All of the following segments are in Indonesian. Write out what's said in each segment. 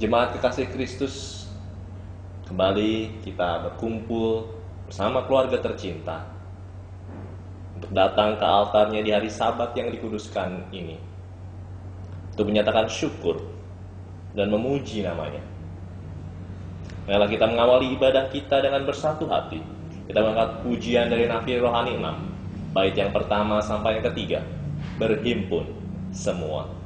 Jemaat kekasih Kristus, kembali kita berkumpul bersama keluarga tercinta untuk datang ke altarnya di hari Sabat yang dikuduskan ini, untuk menyatakan syukur dan memuji namanya. Marilah kita mengawali ibadah kita dengan bersatu hati. Kita mengangkat pujian dari Nafil Rohani 6, bait yang pertama sampai yang ketiga. Berhimpun semua.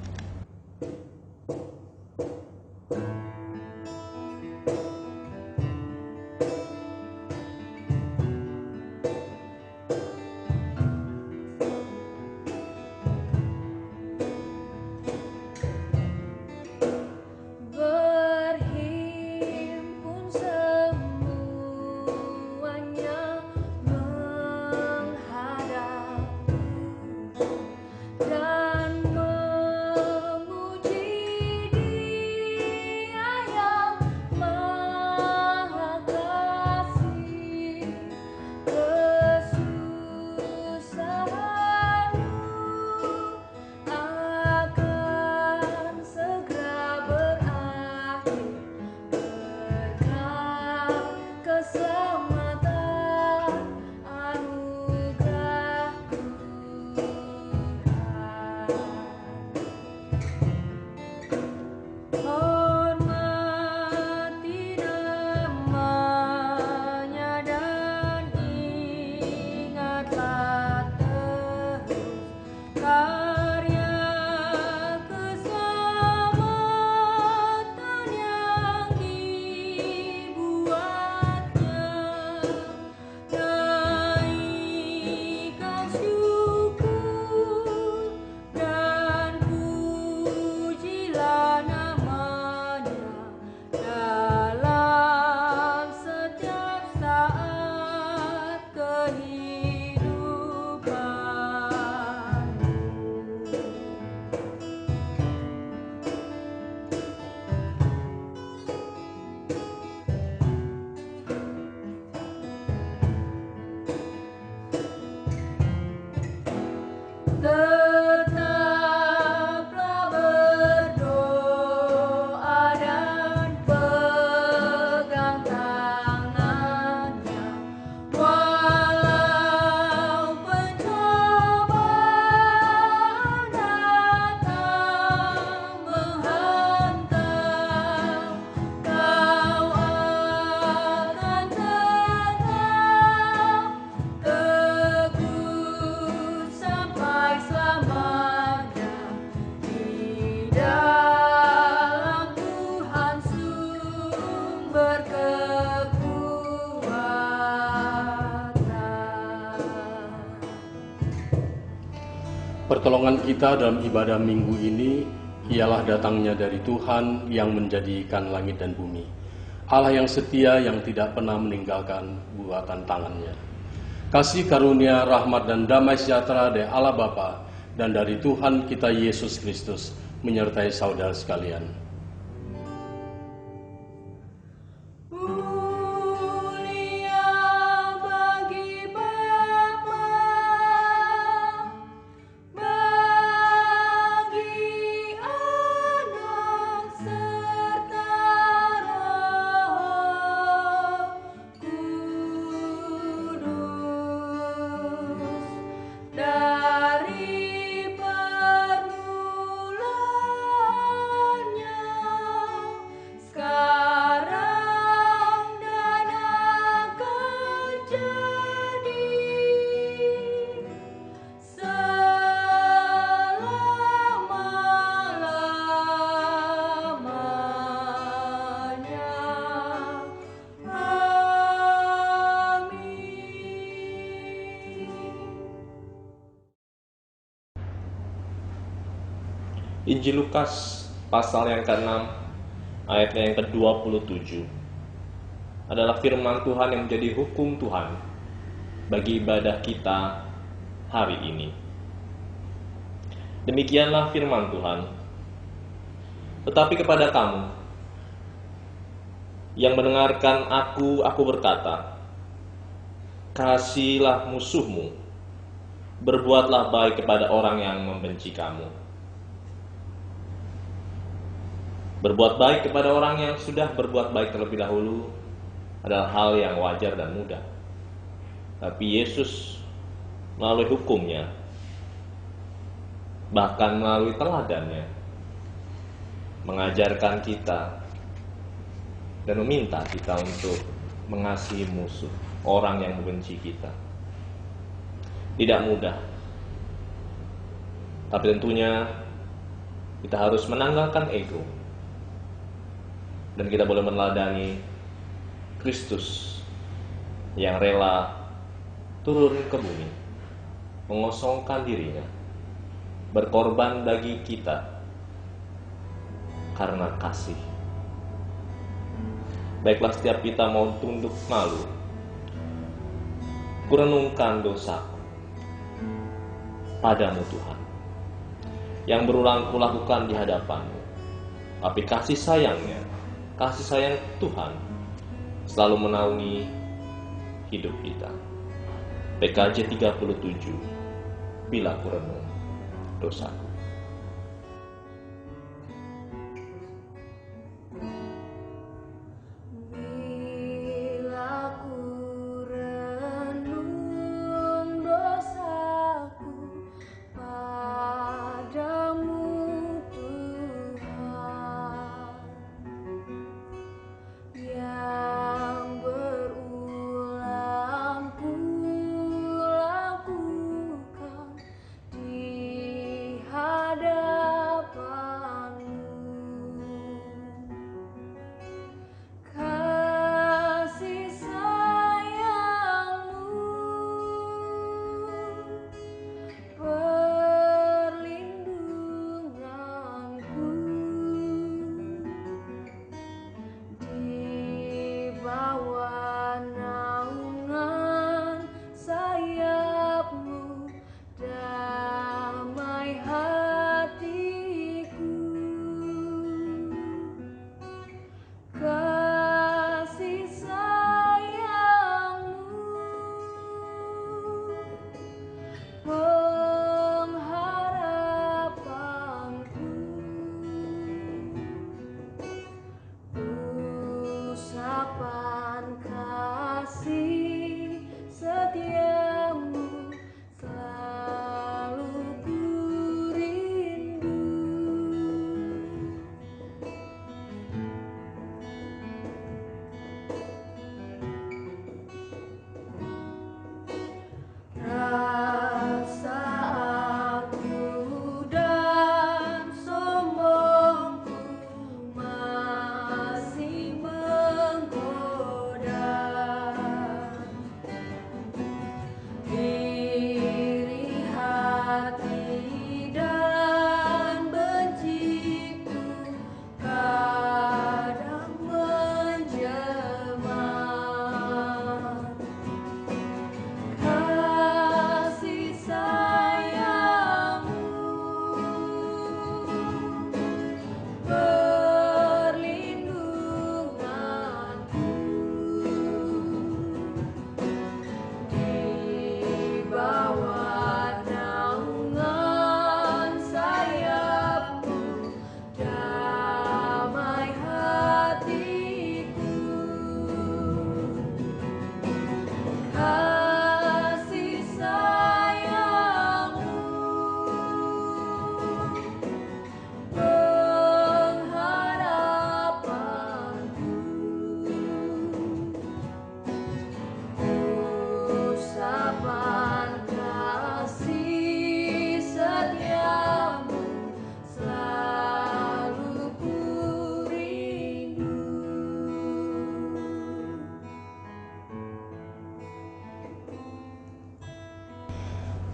Pertolongan kita dalam ibadah minggu ini ialah datangnya dari Tuhan yang menjadikan langit dan bumi. Allah yang setia yang tidak pernah meninggalkan buatan tangannya. Kasih karunia, rahmat dan damai sejahtera dari Allah Bapa dan dari Tuhan kita Yesus Kristus menyertai saudara sekalian. Injil Lukas pasal yang ke-6 ayatnya yang ke-27 adalah firman Tuhan yang menjadi hukum Tuhan bagi ibadah kita hari ini. Demikianlah firman Tuhan. Tetapi kepada kamu yang mendengarkan aku berkata, kasihilah musuhmu, berbuatlah baik kepada orang yang membenci kamu. Berbuat baik kepada orang yang sudah berbuat baik terlebih dahulu adalah hal yang wajar dan mudah. Tapi Yesus melalui hukumnya, bahkan melalui teladannya, mengajarkan kita dan meminta kita untuk mengasihi musuh, orang yang membenci kita. Tidak mudah, tapi tentunya kita harus menanggalkan ego, dan kita boleh meneladani Kristus yang rela turun ke bumi, mengosongkan dirinya, berkorban bagi kita karena kasih. Baiklah, setiap kita mau tunduk malu, kurenungkan dosaku padamu Tuhan, yang berulang kulakukan di hadapanmu. Tapi kasih sayangnya, kasih sayang Tuhan selalu menaungi hidup kita. PKJ 37, bila kurenung dosaku.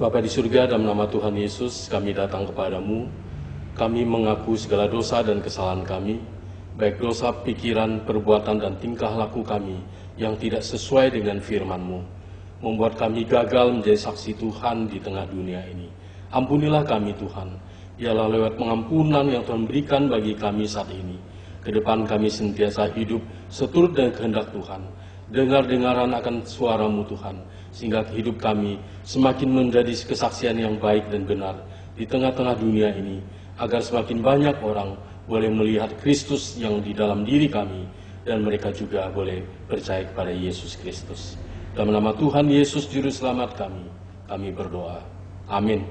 Bapa di surga, dalam nama Tuhan Yesus, kami datang kepadamu. Kami mengaku segala dosa dan kesalahan kami, baik dosa pikiran, perbuatan, dan tingkah laku kami yang tidak sesuai dengan firman-Mu, membuat kami gagal menjadi saksi Tuhan di tengah dunia ini. Ampunilah kami Tuhan, ialah lewat pengampunan yang Tuhan berikan bagi kami saat ini. Ke depan kami sentiasa hidup seturut dengan kehendak Tuhan, dengar-dengaran akan suara-Mu Tuhan, sehingga hidup kami semakin menjadi kesaksian yang baik dan benar di tengah-tengah dunia ini, agar semakin banyak orang boleh melihat Kristus yang di dalam diri kami, dan mereka juga boleh percaya kepada Yesus Kristus. Dalam nama Tuhan Yesus Juru Selamat kami berdoa. Amin.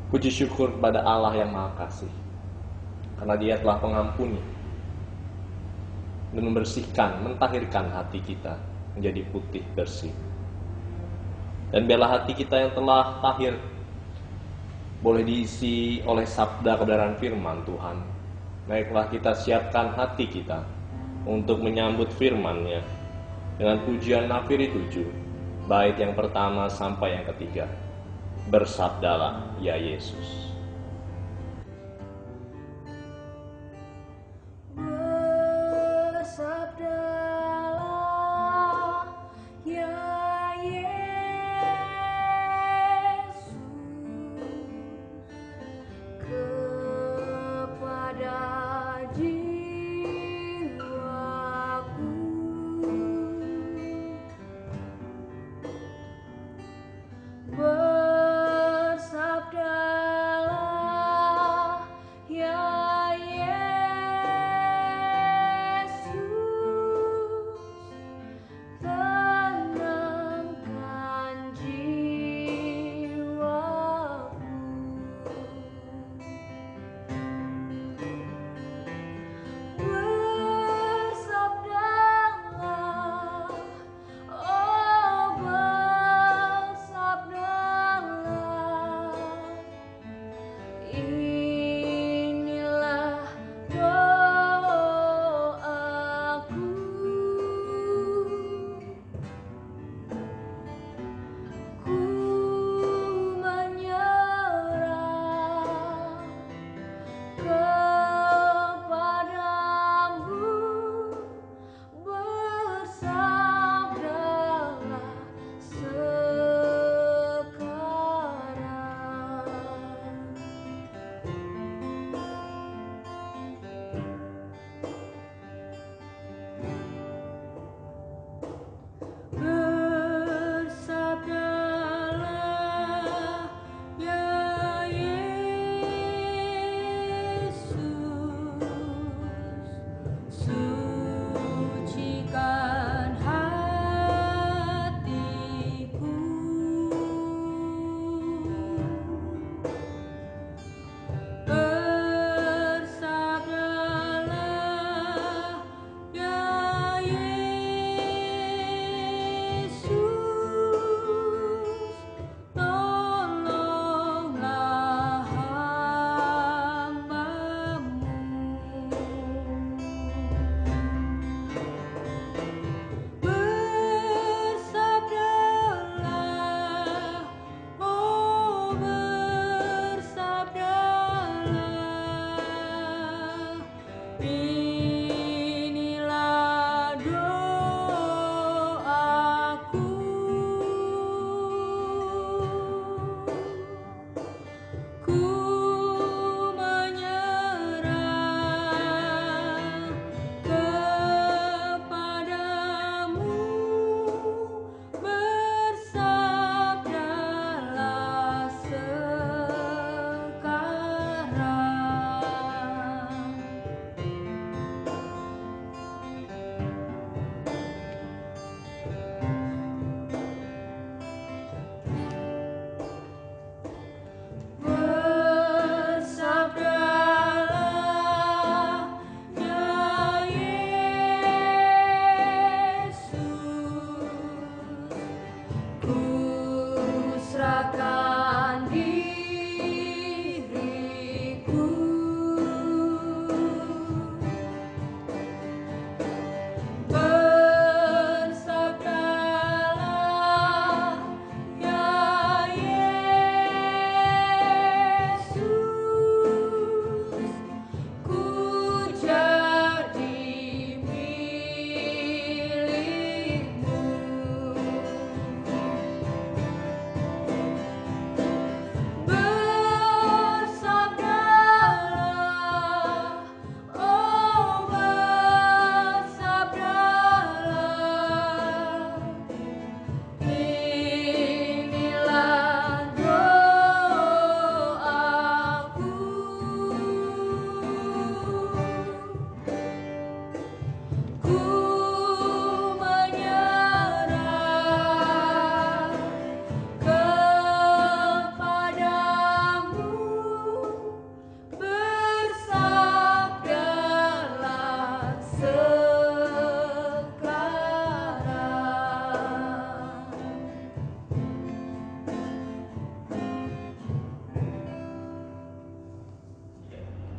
Puji syukur kepada Allah yang Maha Kasih, karena Dia telah mengampuni dan membersihkan, mentahirkan hati kita menjadi putih bersih. Dan biarlah hati kita yang telah tahir boleh diisi oleh sabda kebenaran firman Tuhan. Baiklah kita siapkan hati kita untuk menyambut firman-Nya dengan pujian Nafiri 7, bait yang pertama sampai yang ketiga. Bersabdalah ya Yesus.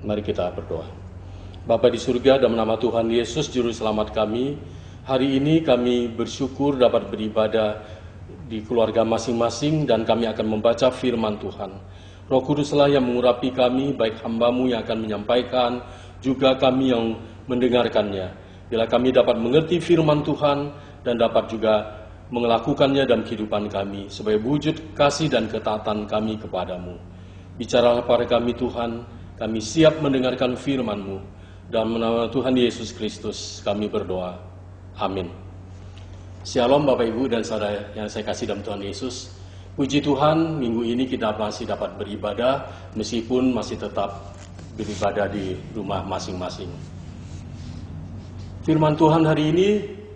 Mari kita berdoa. Bapa di surga, dalam nama Tuhan Yesus Juru Selamat kami, hari ini kami bersyukur dapat beribadah di keluarga masing-masing dan kami akan membaca firman Tuhan. Roh Kuduslah yang mengurapi kami, baik hamba-Mu yang akan menyampaikan, juga kami yang mendengarkannya. Bila kami dapat mengerti firman Tuhan dan dapat juga melakukannya dalam kehidupan kami, sebagai wujud kasih dan ketaatan kami kepadamu. Bicaralah pada kami Tuhan, kami siap mendengarkan firman-Mu. Dalam nama Tuhan Yesus Kristus kami berdoa. Amin. Shalom Bapak Ibu dan saudara yang saya kasih dalam Tuhan Yesus. Puji Tuhan, minggu ini kita masih dapat beribadah, meskipun masih tetap beribadah di rumah masing-masing. Firman Tuhan hari ini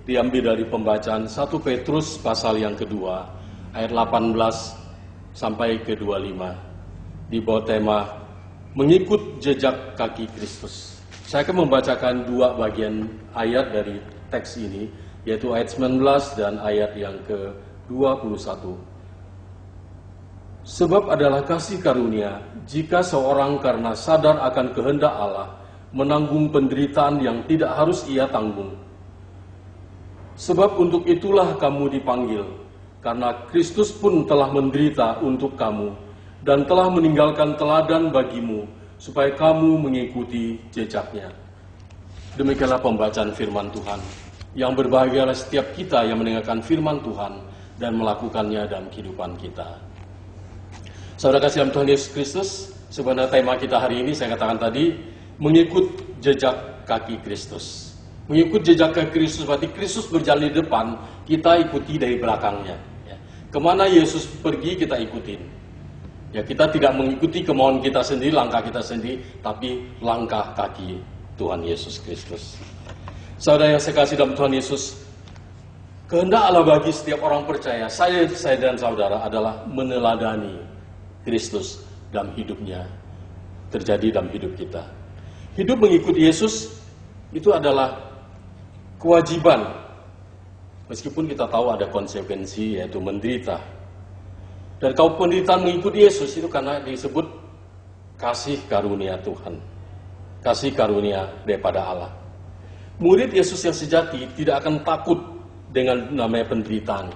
diambil dari pembacaan 1 Petrus pasal yang kedua, ayat 18 sampai ke 25. Di bawah tema, mengikut jejak kaki Kristus. Saya akan membacakan dua bagian ayat dari teks ini, yaitu ayat 19 dan ayat yang ke-21. Sebab adalah kasih karunia, jika seorang karena sadar akan kehendak Allah, menanggung penderitaan yang tidak harus ia tanggung. Sebab untuk itulah kamu dipanggil, karena Kristus pun telah menderita untuk kamu, dan telah meninggalkan teladan bagimu, supaya kamu mengikuti jejaknya. Demikianlah pembacaan firman Tuhan. Yang berbahagialah setiap kita yang mendengarkan firman Tuhan dan melakukannya dalam kehidupan kita. Saudara kasih dalam Tuhan Yesus Kristus, sebenarnya tema kita hari ini saya katakan tadi, mengikut jejak kaki Kristus. Mengikut jejak kaki Kristus berarti Kristus berjalan di depan, kita ikuti dari belakangnya. Kemana Yesus pergi kita ikutin. Ya, kita tidak mengikuti kemauan kita sendiri, langkah kita sendiri, tapi langkah kaki Tuhan Yesus Kristus. Saudara yang saya kasih dalam Tuhan Yesus, kehendak Allah bagi setiap orang percaya, saya dan saudara adalah meneladani Kristus dalam hidupnya, terjadi dalam hidup kita. Hidup mengikuti Yesus itu adalah kewajiban, meskipun kita tahu ada konsekuensi, yaitu menderita. Dan kalau penderitaan mengikuti Yesus itu karena disebut kasih karunia Tuhan. Kasih karunia daripada Allah. Murid Yesus yang sejati tidak akan takut dengan namanya penderitaan.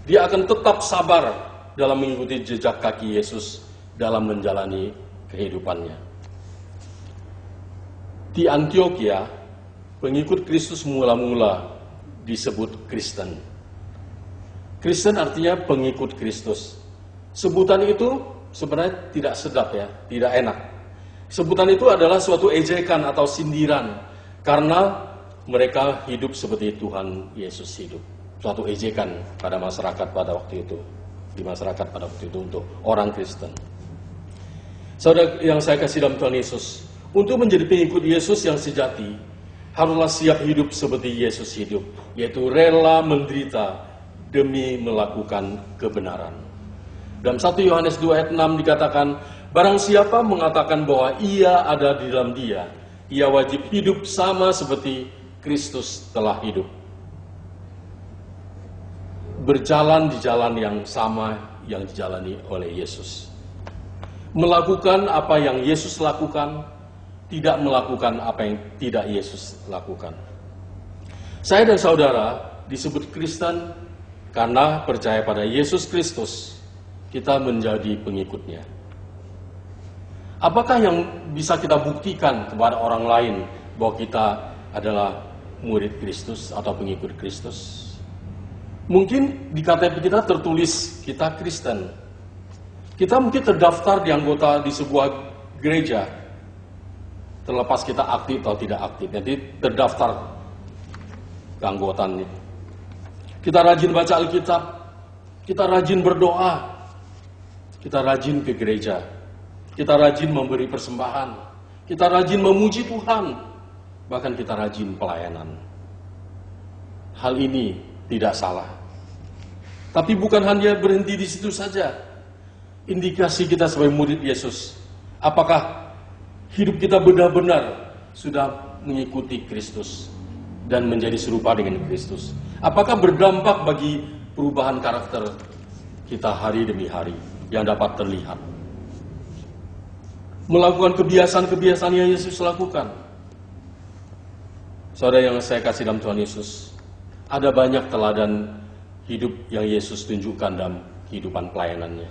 Dia akan tetap sabar dalam mengikuti jejak kaki Yesus dalam menjalani kehidupannya. Di Antioquia, pengikut Kristus mula-mula disebut Kristen. Kristen artinya pengikut Kristus. Sebutan itu sebenarnya tidak sedap ya, tidak enak. Sebutan itu adalah suatu ejekan atau sindiran karena mereka hidup seperti Tuhan Yesus hidup. Suatu ejekan pada masyarakat pada waktu itu, di masyarakat pada waktu itu untuk orang Kristen. Saudara yang saya kasih dalam Tuhan Yesus, untuk menjadi pengikut Yesus yang sejati, haruslah siap hidup seperti Yesus hidup, yaitu rela menderita demi melakukan kebenaran. Dalam 1 Yohanes 2 ayat 6 dikatakan, barang siapa mengatakan bahwa ia ada di dalam dia, ia wajib hidup sama seperti Kristus telah hidup. Berjalan di jalan yang sama yang dijalani oleh Yesus. Melakukan apa yang Yesus lakukan, tidak melakukan apa yang tidak Yesus lakukan. Saya dan saudara disebut Kristen karena percaya pada Yesus Kristus. Kita menjadi pengikutnya. Apakah yang bisa kita buktikan kepada orang lain bahwa kita adalah murid Kristus atau pengikut Kristus? Mungkin di KTP kita tertulis kita Kristen. Kita mungkin terdaftar di anggota di sebuah gereja. Terlepas kita aktif atau tidak aktif, jadi terdaftar keanggotaan. Kita rajin baca Alkitab, kita rajin berdoa, kita rajin ke gereja, kita rajin memberi persembahan, kita rajin memuji Tuhan, bahkan kita rajin pelayanan. Hal ini tidak salah. Tapi bukan hanya berhenti di situ saja. Indikasi kita sebagai murid Yesus, apakah hidup kita benar-benar sudah mengikuti Kristus dan menjadi serupa dengan Kristus? Apakah berdampak bagi perubahan karakter kita hari demi hari yang dapat terlihat? melakukan kebiasaan-kebiasaan yang Yesus lakukan. Saudara yang saya kasih dalam Tuhan Yesus, ada banyak teladan hidup yang Yesus tunjukkan dalam kehidupan pelayanannya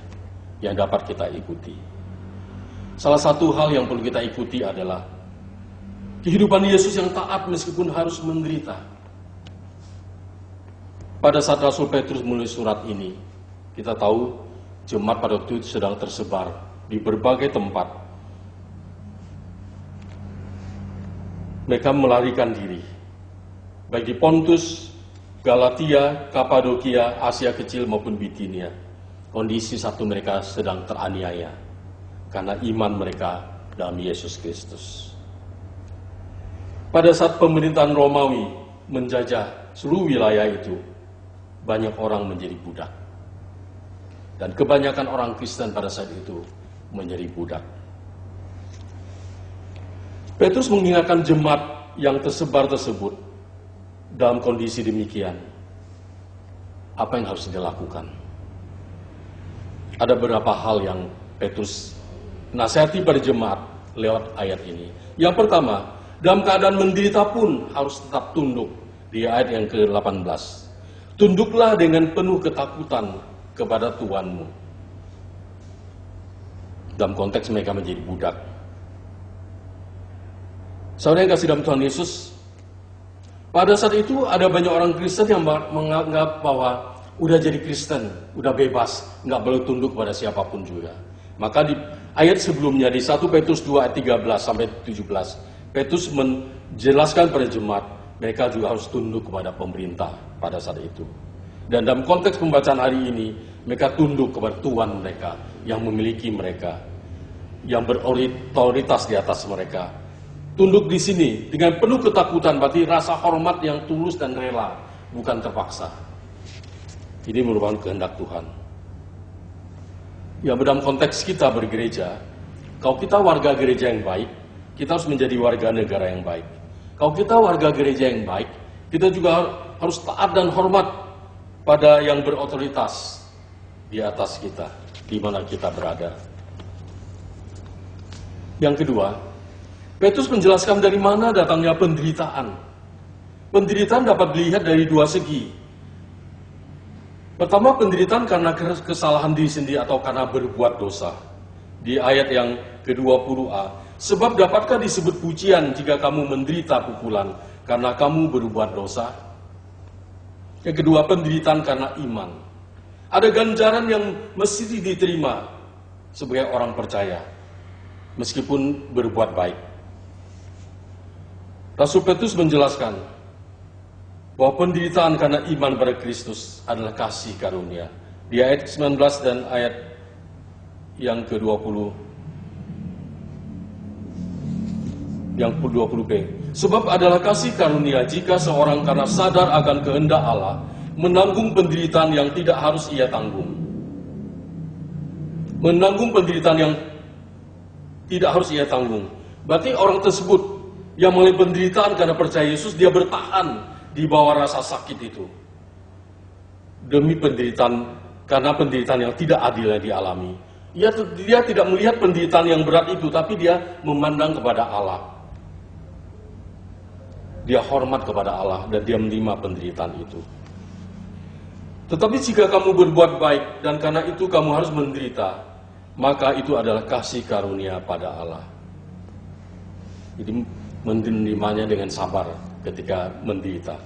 yang dapat kita ikuti. Salah satu hal yang perlu kita ikuti adalah kehidupan Yesus yang taat meskipun harus menderita. Pada saat Rasul Petrus menulis surat ini, kita tahu jemaat pada waktu itu sedang tersebar di berbagai tempat. Mereka melarikan diri, baik di Pontus, Galatia, Kapadokia, Asia Kecil maupun Bitinia. Kondisi satu mereka sedang teraniaya karena iman mereka dalam Yesus Kristus. Pada saat pemerintahan Romawi menjajah seluruh wilayah itu, banyak orang menjadi budak. Dan kebanyakan orang Kristen pada saat itu menjadi budak. Petrus mengingatkan jemaat yang tersebar tersebut dalam kondisi demikian. Apa yang harus dilakukan? Ada beberapa hal yang Petrus nasihati pada jemaat lewat ayat ini. Yang pertama, dalam keadaan menderita pun harus tetap tunduk. Di ayat yang ke-18. Tunduklah dengan penuh ketakutan kepada Tuhanmu. Dalam konteks mereka menjadi budak. Saudara yang kasih dalam Tuhan Yesus, pada saat itu ada banyak orang Kristen yang menganggap bahwa udah jadi Kristen, udah bebas, nggak boleh tunduk pada siapapun juga. Maka di ayat sebelumnya di 1 Petrus 2 ayat 13 sampai 17, Petrus menjelaskan pada jemaat, mereka juga harus tunduk kepada pemerintah pada saat itu. Dan dalam konteks pembacaan hari ini, mereka tunduk kepada Tuhan mereka yang memiliki mereka, yang berotoritas di atas mereka. Tunduk di sini dengan penuh ketakutan, berarti rasa hormat yang tulus dan rela, bukan terpaksa. Ini merupakan kehendak Tuhan. Ya, dalam konteks kita bergereja, kalau kita warga gereja yang baik, kita harus menjadi warga negara yang baik. Kalau kita warga gereja yang baik, kita juga harus taat dan hormat pada yang berotoritas di atas kita, di mana kita berada. Yang kedua, Petrus menjelaskan dari mana datangnya penderitaan. Penderitaan dapat dilihat dari dua segi. Pertama, penderitaan karena kesalahan diri sendiri atau karena berbuat dosa. Di ayat yang ke-20a, sebab dapatkah disebut pujian jika kamu menderita pukulan karena kamu berbuat dosa? Yang kedua, penderitaan karena iman. Ada ganjaran yang mesti diterima sebagai orang percaya, meskipun berbuat baik. Rasul Petrus menjelaskan bahwa penderitaan karena iman pada Kristus adalah kasih karunia. Di ayat 19 dan ayat yang ke-20, yang ke-20b. Sebab adalah kasih karunia jika seorang karena sadar akan kehendak Allah menanggung penderitaan yang tidak harus ia tanggung. Menanggung penderitaan yang tidak harus ia tanggung. Berarti orang tersebut yang mengalami penderitaan karena percaya Yesus, dia bertahan di bawah rasa sakit itu. Demi penderitaan, karena penderitaan yang tidak adil yang dialami. Dia tidak melihat penderitaan yang berat itu, tapi dia memandang kepada Allah. Dia hormat kepada Allah dan dia menerima penderitaan itu. Tetapi jika kamu berbuat baik dan karena itu kamu harus menderita, maka itu adalah kasih karunia pada Allah. Jadi menerimanya dengan sabar ketika menderita.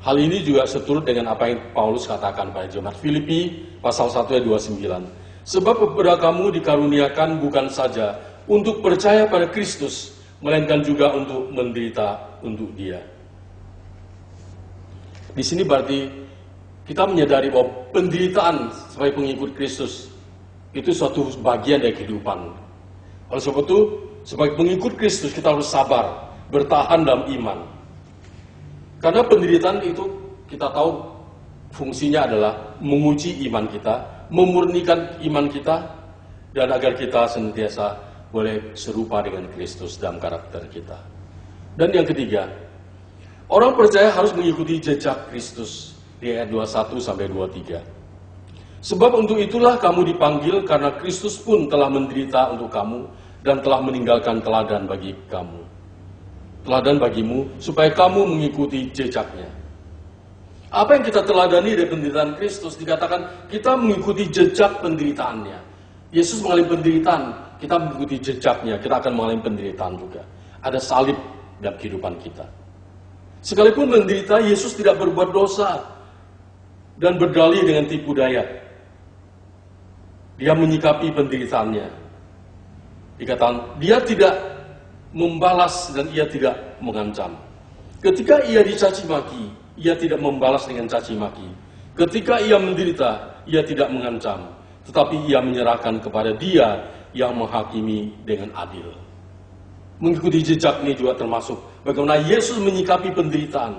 Hal ini juga seturut dengan apa yang Paulus katakan pada jemaat Filipi pasal 1 ayat 29. Sebab kepada kamu dikaruniakan bukan saja untuk percaya pada Kristus, melainkan juga untuk menderita untuk Dia. Di sini berarti kita menyadari bahwa penderitaan sebagai pengikut Kristus itu suatu bagian dari kehidupan. Oleh sebab itu, sebagai pengikut Kristus kita harus sabar, bertahan dalam iman. Karena penderitaan itu kita tahu fungsinya adalah menguji iman kita, memurnikan iman kita, dan agar kita senantiasa boleh serupa dengan Kristus dalam karakter kita. Dan yang ketiga, orang percaya harus mengikuti jejak Kristus di ayat 21 sampai 23. Sebab untuk itulah kamu dipanggil karena Kristus pun telah menderita untuk kamu, dan telah meninggalkan teladan bagi kamu. Teladan bagimu supaya kamu mengikuti jejaknya. Apa yang kita teladani dari penderitaan Kristus? Dikatakan kita mengikuti jejak penderitaannya. Yesus mengalami penderitaan, kita mengikuti jejaknya, kita akan mengalami penderitaan juga. Ada salib dalam kehidupan kita. Sekalipun menderita, Yesus tidak berbuat dosa dan berdalih dengan tipu daya. Dia menyikapi penderitaannya. Dikatakan, dia tidak membalas dan ia tidak mengancam. Ketika ia dicaci maki, ia tidak membalas dengan caci maki. Ketika ia menderita, ia tidak mengancam, tetapi ia menyerahkan kepada Dia yang menghakimi dengan adil. Mengikuti jejak ini juga termasuk bagaimana Yesus menyikapi penderitaan.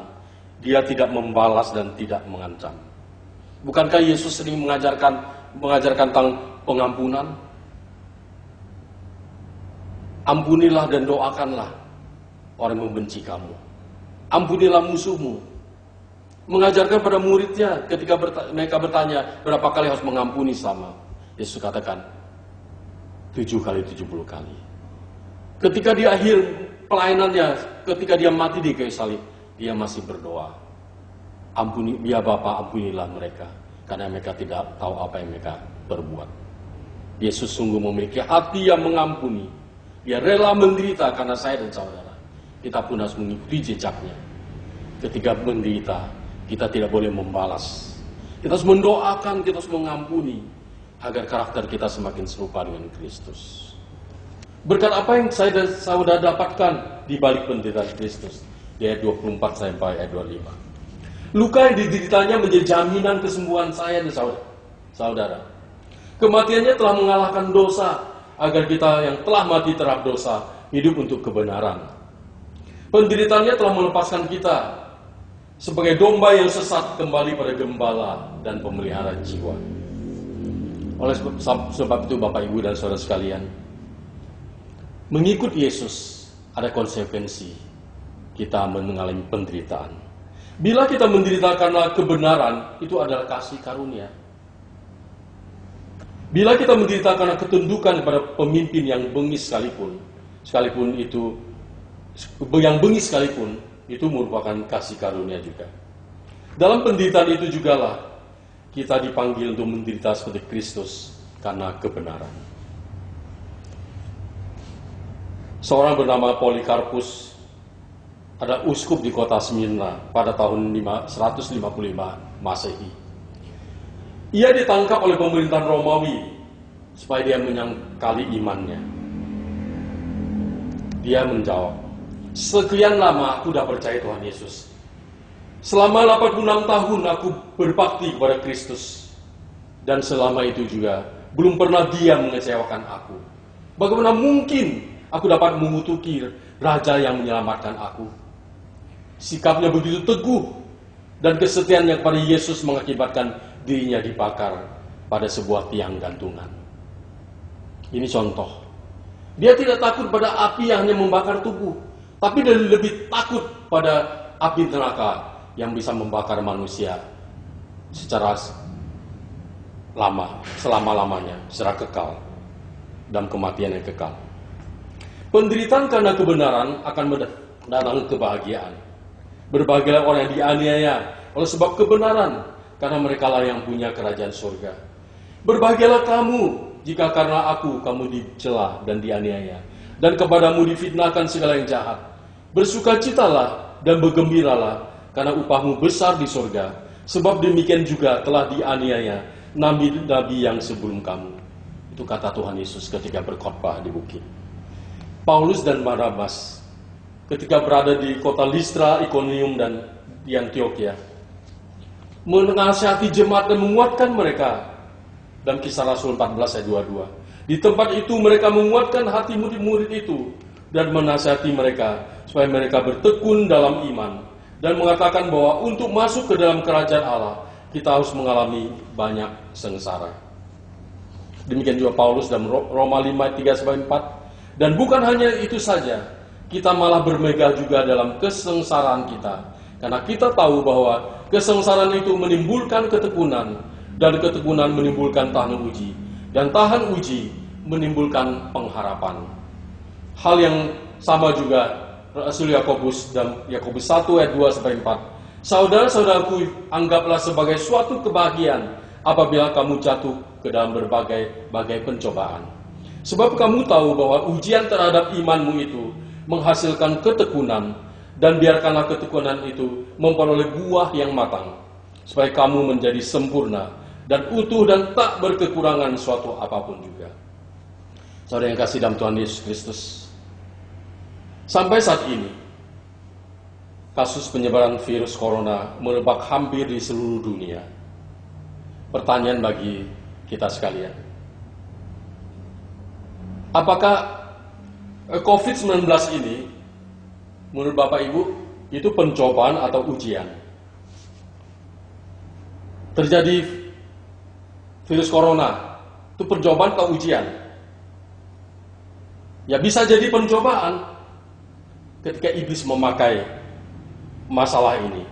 Dia tidak membalas dan tidak mengancam. Bukankah Yesus sering mengajarkan tentang pengampunan? Ampunilah dan doakanlah orang yang membenci kamu. Ampunilah musuhmu. Mengajarkan pada muridnya ketika mereka bertanya berapa kali harus mengampuni sama. Yesus katakan 7 kali 70 kali. Ketika di akhir pelayanannya, ketika dia mati di kayu salib, dia masih berdoa. Ampuni, ya Bapa, ampunilah mereka, karena mereka tidak tahu apa yang mereka berbuat. Yesus sungguh memiliki hati yang mengampuni. Dia rela menderita karena saya dan saudara. Kita pun harus mengikuti jejaknya. Ketika menderita, kita tidak boleh membalas. Kita harus mendoakan, kita harus mengampuni, agar karakter kita semakin serupa dengan Kristus. Berkat apa yang saya dan saudara dapatkan di balik penderitaan Kristus? Di ayat 24 sampai ayat 25. Luka yang dideritanya menjadi jaminan kesembuhan saya dan saudara. Kematiannya telah mengalahkan dosa, agar kita yang telah mati terhadap dosa, hidup untuk kebenaran. Penderitaannya telah melepaskan kita sebagai domba yang sesat kembali pada gembala dan pemelihara jiwa. Oleh sebab itu Bapak Ibu dan saudara sekalian, mengikut Yesus ada konsekuensi. Kita mengalami penderitaan. Bila kita menderita karena kebenaran, itu adalah kasih karunia. Bila kita menderita karena ketundukan kepada pemimpin yang bengis sekalipun itu yang bengis sekalipun, itu merupakan kasih karunia juga. Dalam penderitaan itu jugalah kita dipanggil untuk menderita seperti Kristus karena kebenaran. Seorang bernama Polikarpus ada uskup di kota Smyrna pada tahun 155 Masehi. Ia ditangkap oleh pemerintahan Romawi supaya dia menyangkali imannya. Dia menjawab, "Sekian lama aku sudah percaya Tuhan Yesus. Selama 86 tahun aku berbakti kepada Kristus. Dan selama itu juga belum pernah dia mengecewakan aku. Bagaimana mungkin aku dapat mengutuki Raja yang menyelamatkan aku?" Sikapnya begitu teguh dan kesetiaannya kepada Yesus mengakibatkan dirinya dibakar pada sebuah tiang gantungan. Ini contoh. Dia tidak takut pada api yang hanya membakar tubuh, tapi dia lebih takut pada api neraka yang bisa membakar manusia secara selama-lamanya, secara kekal, dan kematian yang kekal. Penderitaan karena kebenaran akan mendatangkan kebahagiaan. Berbahagialah orang yang dianiaya oleh sebab kebenaran, karena merekalah yang punya kerajaan surga. Berbahagialah kamu jika karena aku kamu dicela dan dianiaya, dan kepadamu difitnahkan segala yang jahat. Bersukacitalah dan bergembiralah, karena upahmu besar di surga. Sebab demikian juga telah dianiaya nabi-nabi yang sebelum kamu. Itu kata Tuhan Yesus ketika berkhotbah di bukit. Paulus dan Barnabas ketika berada di kota Listra, Ikonium, dan di Antioquia, menasihati jemaat dan menguatkan mereka. Dalam Kisah Rasul 14 ayat 22. Di tempat itu mereka menguatkan hati murid-murid itu dan menasihati mereka supaya mereka bertekun dalam iman dan mengatakan bahwa untuk masuk ke dalam kerajaan Allah kita harus mengalami banyak sengsara. Demikian juga Paulus dalam Roma 5 ayat 3-4. Dan bukan hanya itu saja, kita malah bermegah juga dalam kesengsaraan kita. Karena kita tahu bahwa kesengsaraan itu menimbulkan ketekunan, dan ketekunan menimbulkan tahan uji, dan tahan uji menimbulkan pengharapan. Hal yang sama juga Rasul Yakobus dan Yakobus 1 ayat 2 sampai 4. Saudara-saudaraku, anggaplah sebagai suatu kebahagiaan apabila kamu jatuh ke dalam berbagai pencobaan. Sebab kamu tahu bahwa ujian terhadap imanmu itu menghasilkan ketekunan, dan biarkanlah ketekunan itu memperoleh buah yang matang, supaya kamu menjadi sempurna dan utuh dan tak berkekurangan suatu apapun juga. Saudara yang kasih dalam Tuhan Yesus Kristus, sampai saat ini kasus penyebaran virus corona merebak hampir di seluruh dunia. Pertanyaan bagi kita sekalian, apakah COVID-19 ini menurut Bapak Ibu itu pencobaan atau ujian? Terjadi virus corona itu pencobaan atau ujian? Ya, bisa jadi pencobaan ketika iblis memakai masalah ini,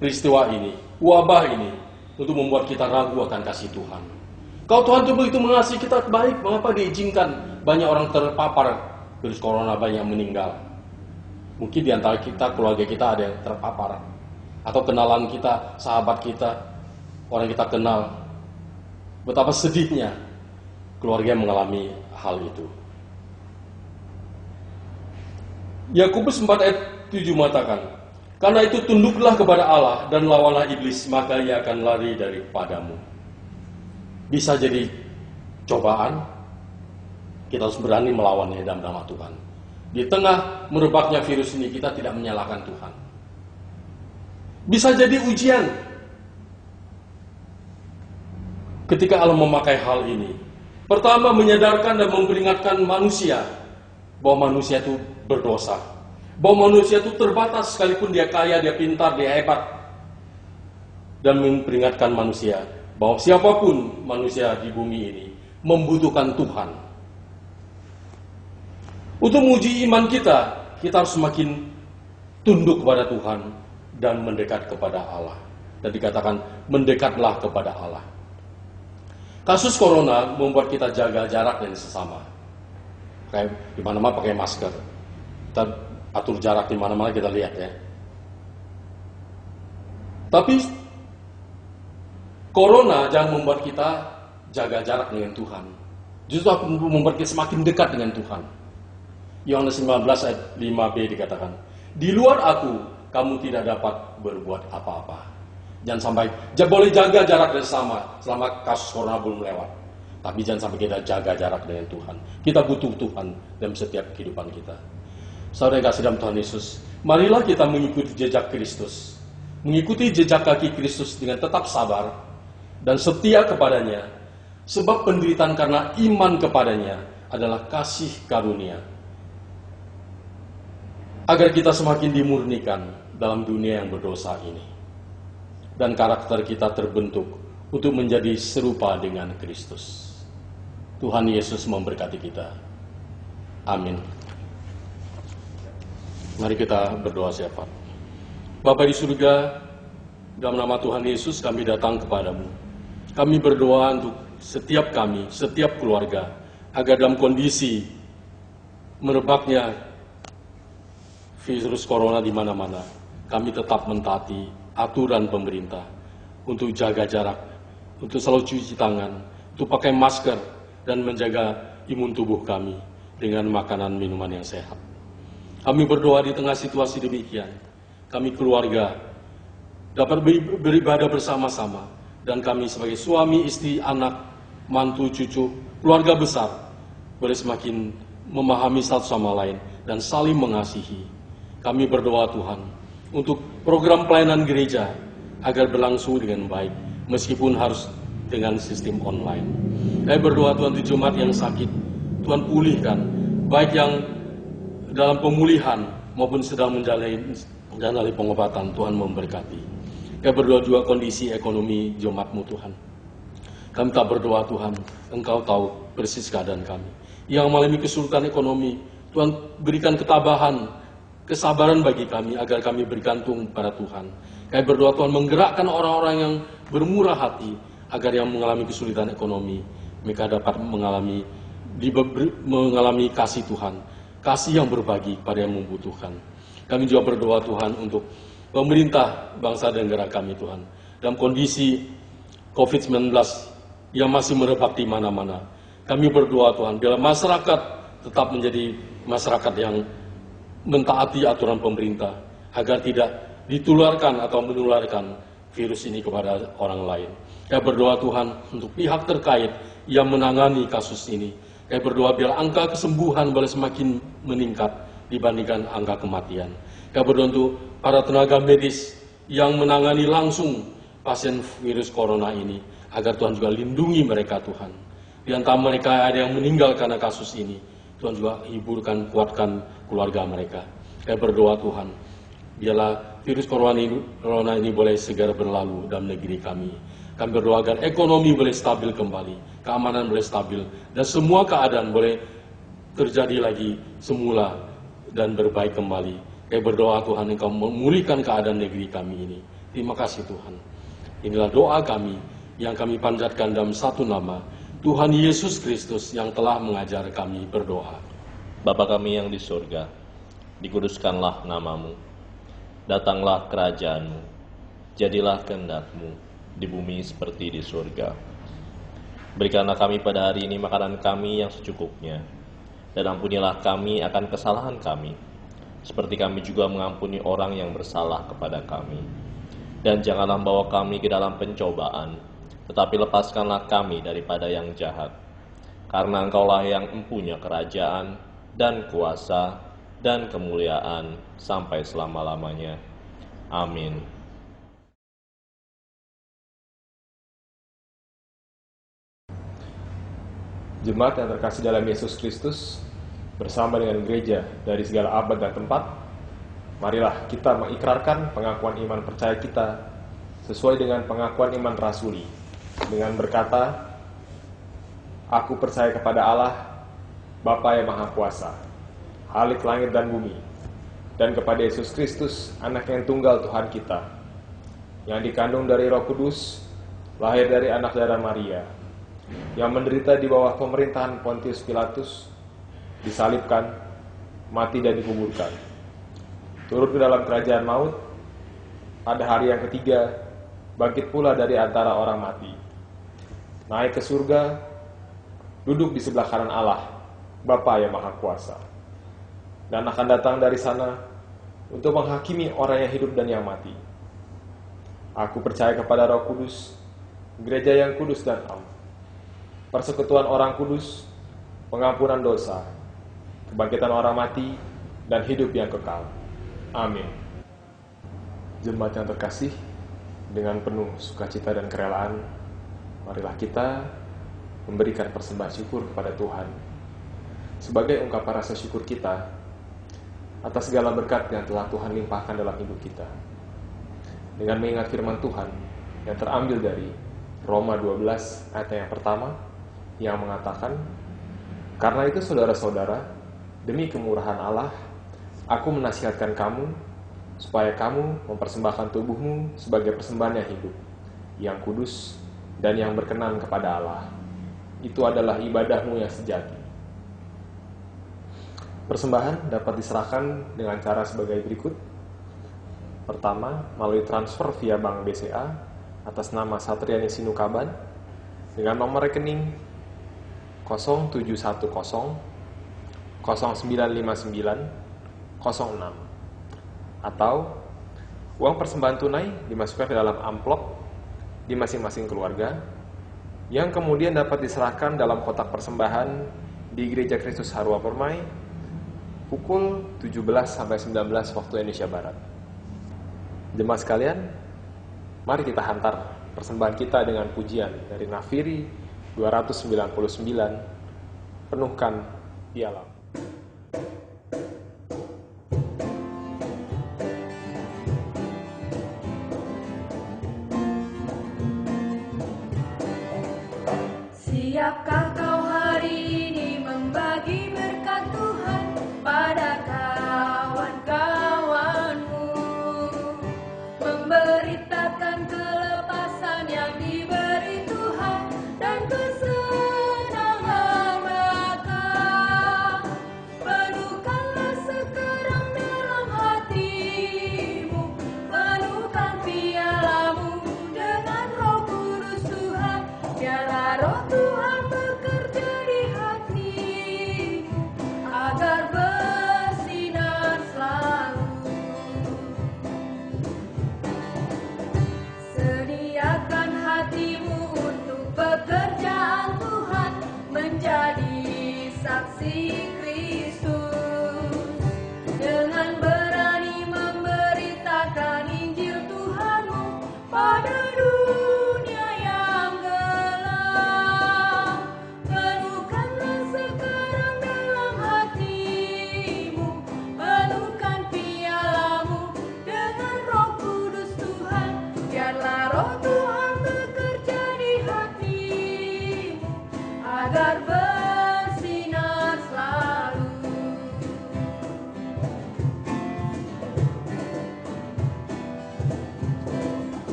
peristiwa ini, wabah ini untuk membuat kita ragu akan kasih Tuhan. Kalau Tuhan itu begitu mengasihi kita baik, mengapa diizinkan banyak orang terpapar virus corona, banyak meninggal? Mungkin di antara kita, keluarga kita ada yang terpapar, atau kenalan kita, sahabat kita, orang kita kenal. Betapa sedihnya keluarga yang mengalami hal itu. Yakobus 4 ayat 7 mengatakan, karena itu tunduklah kepada Allah dan lawanlah iblis, maka ia akan lari daripadamu. Bisa jadi cobaan, kita harus berani melawannya dalam nama Tuhan. Di tengah merebaknya virus ini, kita tidak menyalahkan Tuhan. Bisa jadi ujian. Ketika Allah memakai hal ini, pertama menyadarkan dan memperingatkan manusia bahwa manusia itu berdosa, bahwa manusia itu terbatas, sekalipun dia kaya, dia pintar, dia hebat, dan memperingatkan manusia bahwa siapapun manusia di bumi ini membutuhkan Tuhan. Untuk menguji iman kita, kita harus semakin tunduk kepada Tuhan dan mendekat kepada Allah. Dan dikatakan, mendekatlah kepada Allah. Kasus corona membuat kita jaga jarak dengan sesama. Kayak di mana-mana pakai masker. Kita atur jarak di mana-mana, kita lihat ya. Tapi corona jangan membuat kita jaga jarak dengan Tuhan. Justru membuat kita semakin dekat dengan Tuhan. Yohanes 19 ayat 5b dikatakan, di luar aku, kamu tidak dapat berbuat apa-apa. Jangan sampai, boleh jaga jarak dan selama kasus corona belum lewat. Tapi jangan sampai kita jaga jarak dengan Tuhan. Kita butuh Tuhan dalam setiap kehidupan kita. Saudara yang kasih dalam Tuhan Yesus, marilah kita mengikuti jejak Kristus. Mengikuti jejak kaki Kristus dengan tetap sabar dan setia kepadanya. Sebab penderitaan karena iman kepadanya adalah kasih karunia. Agar kita semakin dimurnikan dalam dunia yang berdosa ini. Dan karakter kita terbentuk untuk menjadi serupa dengan Kristus. Tuhan Yesus memberkati kita. Amin. Mari kita berdoa siapa. Bapa di surga, dalam nama Tuhan Yesus kami datang kepadamu. Kami berdoa untuk setiap kami, setiap keluarga, agar dalam kondisi merebaknya virus corona di mana-mana, kami tetap mentaati aturan pemerintah untuk jaga jarak, untuk selalu cuci tangan, untuk pakai masker, dan menjaga imun tubuh kami dengan makanan minuman yang sehat. Kami berdoa di tengah situasi demikian, kami keluarga dapat beribadah bersama-sama, dan kami sebagai suami, istri, anak, mantu, cucu, keluarga besar, boleh semakin memahami satu sama lain dan saling mengasihi. Kami berdoa Tuhan untuk program pelayanan gereja agar berlangsung dengan baik, meskipun harus dengan sistem online. Kami berdoa Tuhan untuk jemaat yang sakit, Tuhan pulihkan, baik yang dalam pemulihan maupun sedang menjalani pengobatan, Tuhan memberkati. Kami berdoa juga kondisi ekonomi jemaat-Mu Tuhan. Kami tak berdoa Tuhan, Engkau tahu persis keadaan kami. Yang mengalami kesulitan ekonomi, Tuhan berikan ketabahan, kesabaran bagi kami agar kami bergantung pada Tuhan. Kami berdoa Tuhan menggerakkan orang-orang yang bermurah hati agar yang mengalami kesulitan ekonomi mereka dapat mengalami kasih Tuhan kasih yang berbagi pada yang membutuhkan. Kami juga berdoa Tuhan untuk pemerintah bangsa dan negara kami Tuhan. Dalam kondisi COVID-19 yang masih merebak di mana-mana, kami berdoa Tuhan, bila masyarakat tetap menjadi masyarakat yang mentaati aturan pemerintah, agar tidak ditularkan atau menularkan virus ini kepada orang lain. Kami berdoa Tuhan untuk pihak terkait yang menangani kasus ini. Kami berdoa biar angka kesembuhan boleh semakin meningkat dibandingkan angka kematian. Kami berdoa untuk para tenaga medis yang menangani langsung pasien virus corona ini, agar Tuhan juga lindungi mereka Tuhan. Di antara mereka ada yang meninggal karena kasus ini, Tuhan juga hiburkan, kuatkan keluarga mereka. Kami berdoa Tuhan, biarlah virus corona ini boleh segera berlalu dalam negeri kami. Kami berdoa agar ekonomi boleh stabil kembali, keamanan boleh stabil, dan semua keadaan boleh terjadi lagi semula dan berbaik kembali. Kami berdoa Tuhan, Engkau memulihkan keadaan negeri kami ini. Terima kasih Tuhan. Inilah doa kami yang kami panjatkan dalam satu nama, Tuhan Yesus Kristus yang telah mengajar kami berdoa. Bapa kami yang di surga, dikuduskanlah namamu, datanglah kerajaanmu, jadilah kehendak-mu di bumi seperti di surga. Berikanlah kami pada hari ini makanan kami yang secukupnya, dan ampunilah kami akan kesalahan kami, seperti kami juga mengampuni orang yang bersalah kepada kami. Dan janganlah membawa kami ke dalam pencobaan, tetapi lepaskanlah kami daripada yang jahat. Karena Engkaulah yang mempunyai kerajaan dan kuasa dan kemuliaan sampai selama-lamanya. Amin. Jemaat yang terkasih dalam Yesus Kristus, bersama dengan gereja dari segala abad dan tempat, marilah kita mengikrarkan pengakuan iman percaya kita sesuai dengan pengakuan iman rasuli, dengan berkata, Aku percaya kepada Allah, Bapa yang Maha Kuasa, Khalik langit dan bumi, dan kepada Yesus Kristus, Anak yang tunggal Tuhan kita, yang dikandung dari Roh Kudus, lahir dari anak darah Maria, yang menderita di bawah pemerintahan Pontius Pilatus, disalibkan, mati dan dikuburkan, turun ke dalam kerajaan maut, pada hari yang ketiga, bangkit pula dari antara orang mati, naik ke surga, duduk di sebelah kanan Allah, Bapa yang Maha Kuasa, dan akan datang dari sana untuk menghakimi orang yang hidup dan yang mati. Aku percaya kepada Roh Kudus, gereja yang kudus dan am, persekutuan orang kudus, pengampunan dosa, kebangkitan orang mati, dan hidup yang kekal. Amin. Jemaat yang terkasih, dengan penuh sukacita dan kerelaan, marilah kita memberikan persembahan syukur kepada Tuhan sebagai ungkapan rasa syukur kita atas segala berkat yang telah Tuhan limpahkan dalam hidup kita. Dengan mengingat firman Tuhan yang terambil dari Roma 12 ayat yang pertama, yang mengatakan, Karena itu saudara-saudara, demi kemurahan Allah, aku menasihatkan kamu, supaya kamu mempersembahkan tubuhmu sebagai persembahan yang hidup, yang kudus, dan yang berkenan kepada Allah. Itu adalah ibadahmu yang sejati. Persembahan dapat diserahkan dengan cara sebagai berikut. Pertama, melalui transfer via Bank BCA atas nama Satriani Sinukaban dengan nomor rekening 0710 0959 06, atau uang persembahan tunai dimasukkan ke dalam amplop di masing-masing keluarga yang kemudian dapat diserahkan dalam kotak persembahan di Gereja Kristus Harua Permai pukul 17-19 waktu Indonesia Barat. Jemaat sekalian, mari kita hantar persembahan kita dengan pujian dari Nafiri 299, Penuhkan Dialah. Siapkah kau hari ini membagi berkat Tuhan pada kawan-kawanmu, memberitakan kelepasan yang diberi Tuhan dan kesenangan belaka,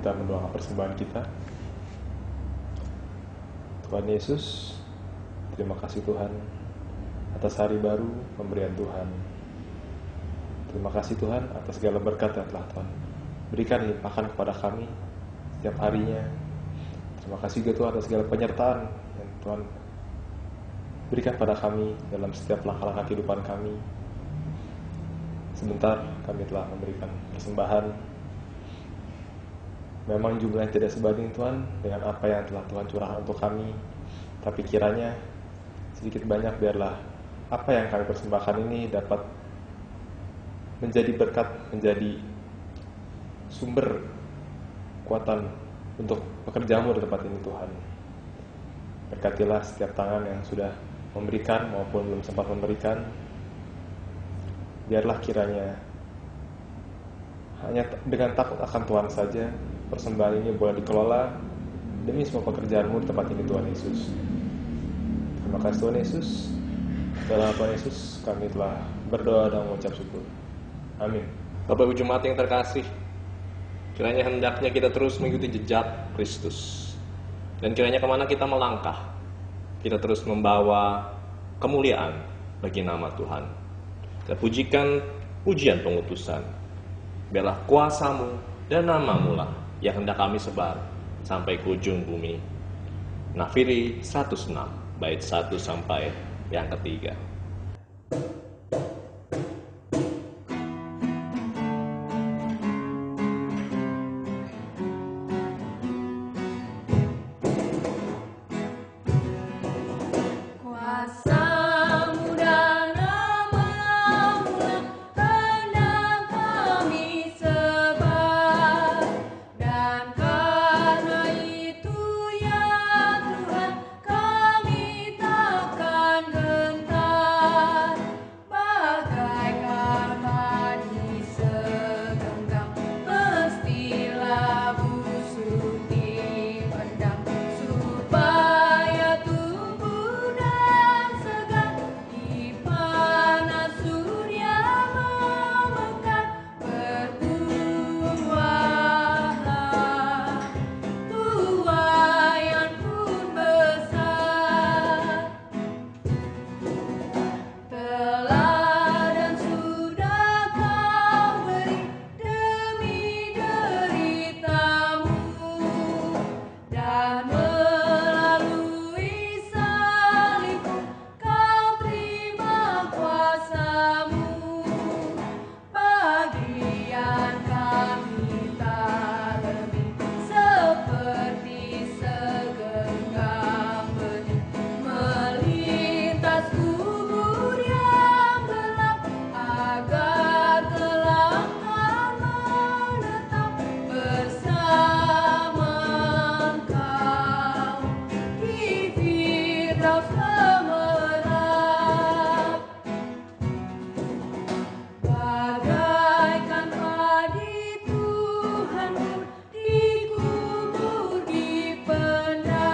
kita mendoakan persembahan kita. Tuhan Yesus, terima kasih Tuhan atas hari baru pemberian Tuhan. Terima kasih Tuhan atas segala berkat yang telah Tuhan berikan limpahkan kepada kami setiap harinya. Terima kasih juga Tuhan atas segala penyertaan yang Tuhan berikan pada kami dalam setiap langkah-langkah kehidupan kami. Sebentar kami telah memberikan persembahan. Memang jumlahnya tidak sebanding Tuhan dengan apa yang telah Tuhan curahkan untuk kami. Tapi kiranya sedikit banyak biarlah apa yang kami persembahkan ini dapat menjadi berkat, menjadi sumber kekuatan untuk pekerjamu di tempat ini Tuhan. Berkatilah setiap tangan yang sudah memberikan maupun belum sempat memberikan. Biarlah kiranya hanya dengan takut akan Tuhan saja persembahan ini boleh dikelola demi semua pekerjaanmu di tempat ini Tuhan Yesus. Terima kasih Tuhan Yesus. Dalam Tuhan Yesus kami telah berdoa dan mengucap syukur. Amin. Bapak Ibu Jemaat yang terkasih, kiranya hendaknya kita terus mengikuti jejak Kristus. Dan kiranya kemana kita melangkah, kita terus membawa kemuliaan bagi nama Tuhan. Kita pujikan pujian pengutusan. Biarlah kuasa-Mu dan nama-Mu lah yang hendak kami sebar sampai ke ujung bumi. Nafiri 106, bait 1 sampai yang ketiga. Kuasa-Mu dan nama-Mu lah hendak kami sebar, dan karena itu ya Tuhan kami takkan gentar, bagaikan padi segenggam mestilah busuk dipendam, supaya tumbuh dan segar di panas surya memekar. Berbuahlah tuaian pun besar, teladan sudah Kau beri demi derita-Mu, dan melalui salib Kau terima kuasa-Mu. Bagian kami tak lebih seperti segenggam benih melintas kubur yang gelap, agar kelak kan menetap bersama Engkau di Firdaus gemerlap. Bagaikan padi Tuhan pun dikubur dipendam,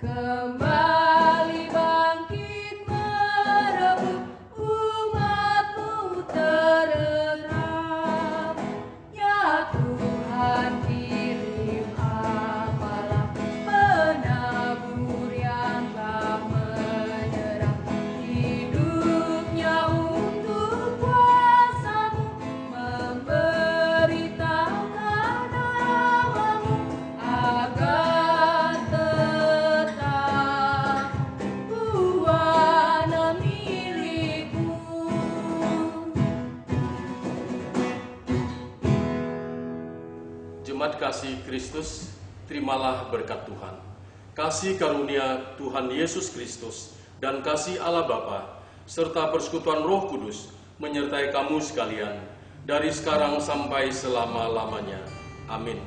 kembali bangkit merebut umat-Mu tererap. Ya Tuhan, kirim apalah penabur yang tak menyerah hidupnya untuk kuasa-Mu, memberitakan nama-Mu agar tetap buana milik-Mu. Jemaat kasih Kristus, terimalah berkat Tuhan. Kasih karunia Tuhan Yesus Kristus dan kasih Allah Bapa serta persekutuan Roh Kudus menyertai kamu sekalian dari sekarang sampai selama-lamanya. Amin.